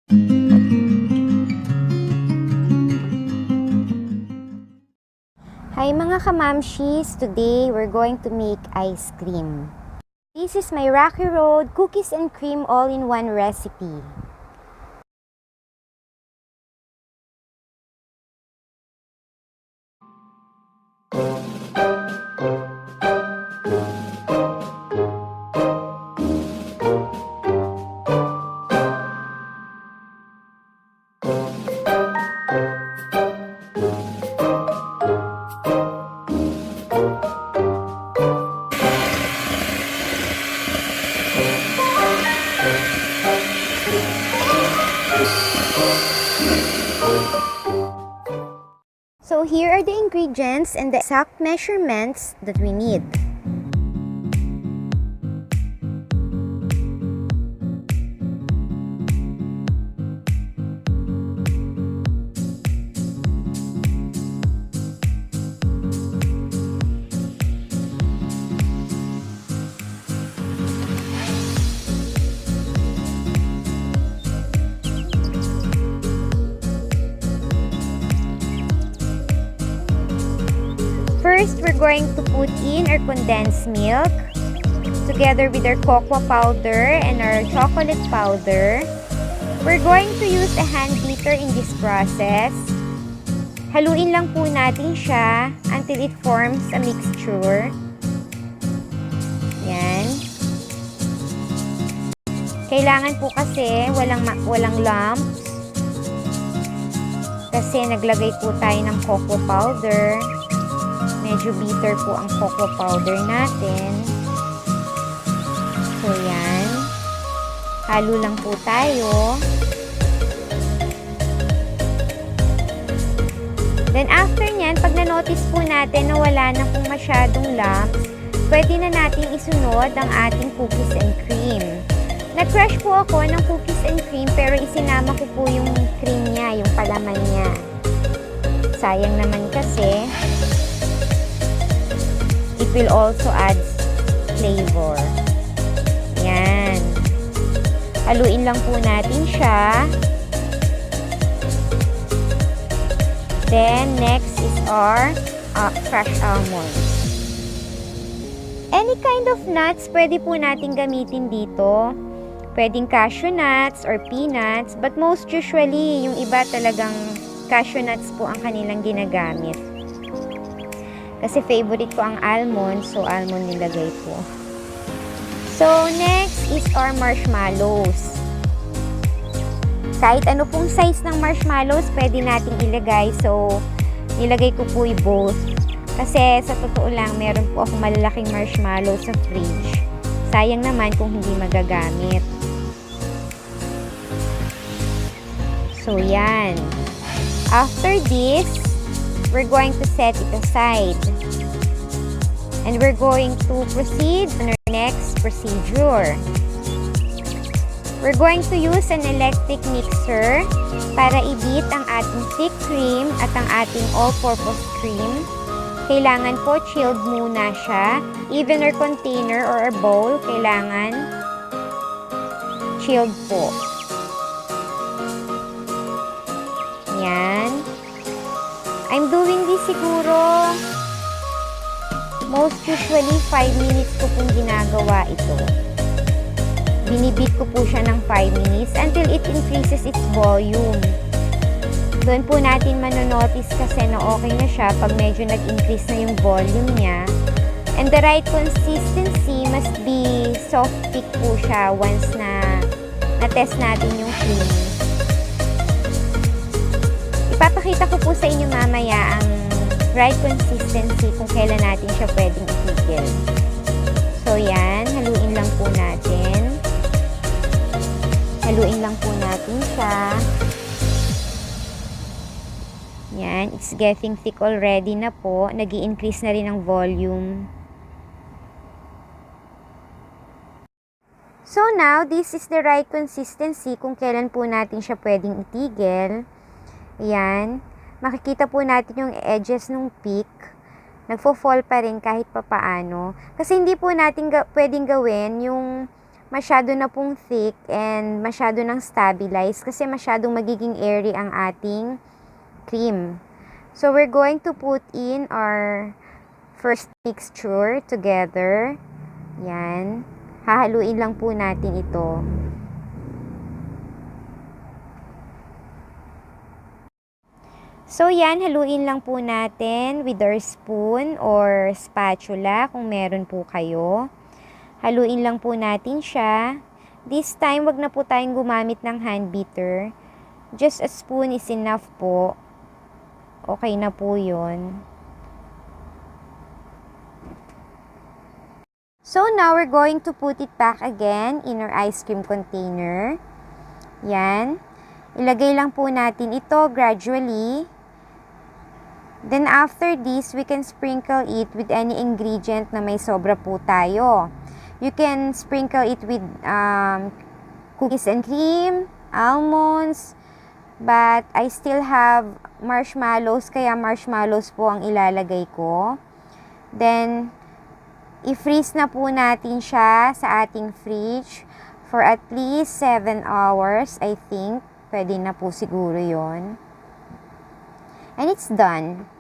Hi mga kamamshis! Today, we're going to make ice cream. This is my Rocky Road Cookies and Cream all-in-one recipe. So here are the ingredients and the exact measurements that we need. First, we're going to put in our condensed milk together with our cocoa powder and our chocolate powder. We're going to use a hand beater in this process. Haluin lang po natin siya until it forms a mixture. Yan. Kailangan po kasi walang lumps. Kasi naglagay po tayo ng cocoa powder. Medyo bitter po ang cocoa powder natin. So, yan. Halo lang po tayo. Then, after nyan, pag na-notice po natin na wala na pong masyadong lumps, pwede na natin isunod ang ating cookies and cream. Nag-crush po ako ng cookies and cream, pero isinama ko po yung cream niya, yung palaman niya. Sayang naman kasi. It will also add flavor. Yan. Haluin lang po natin siya. Then, next is our fresh almonds. Any kind of nuts pwede po natin gamitin dito. Pwedeng cashew nuts or peanuts. But most usually, yung iba talagang cashew nuts po ang kanilang ginagamit. Kasi favorite ko ang almond, so almond nilagay ko. So, next is our marshmallows. Kahit ano pong size ng marshmallows, pwede nating ilagay. So, nilagay ko po both. Kasi sa totoo lang, meron po akong malalaking marshmallow sa fridge. Sayang naman kung hindi magagamit. So, yan. After this, we're going to set it aside. And we're going to proceed on our next procedure. We're going to use an electric mixer para i-beat ang ating thick cream at ang ating all-purpose cream. Kailangan po chilled muna siya. Even our container or our bowl, kailangan chilled po. Yan. I'm doing this siguro most usually 5 minutes ko pong ginagawa ito. Binibit ko po siya ng 5 minutes until it increases its volume. Doon po natin manonotice kasi na okay na siya pag medyo nag-increase na yung volume niya. And the right consistency must be soft thick po siya once na na-test natin yung cream. Ipapakita ko po sa inyo mamaya ang right consistency kung kailan natin siya pwedeng itigil. So, yan. Haluin lang po natin. Haluin lang po natin siya. Yan. It's getting thick already na po. Nag-i-increase na rin ang volume. So, now, this is the right consistency kung kailan po natin siya pwedeng itigil. Ayan. Makikita po natin yung edges ng peak. Nagfo-fall pa rin kahit papaano. Kasi hindi po natin pwedeng gawin yung masyado na pong thick and masyado nang stabilized kasi masyadong magiging airy ang ating cream. So, we're going to put in our first mixture together. Yan. Hahaluin lang po natin ito. So, yan. Haluin lang po natin with our spoon or spatula kung meron po kayo. Haluin lang po natin siya. This time, wag na po tayong gumamit ng hand beater. Just a spoon is enough po. Okay na po yun. So, now we're going to put it back again in our ice cream container. Yan. Ilagay lang po natin ito gradually. Then, after this, we can sprinkle it with any ingredient na may sobra po tayo. You can sprinkle it with cookies and cream, almonds, but I still have marshmallows, kaya marshmallows po ang ilalagay ko. Then, i-freeze na po natin siya sa ating fridge for at least 7 hours, I think. Pwede na po siguro yon. And it's done.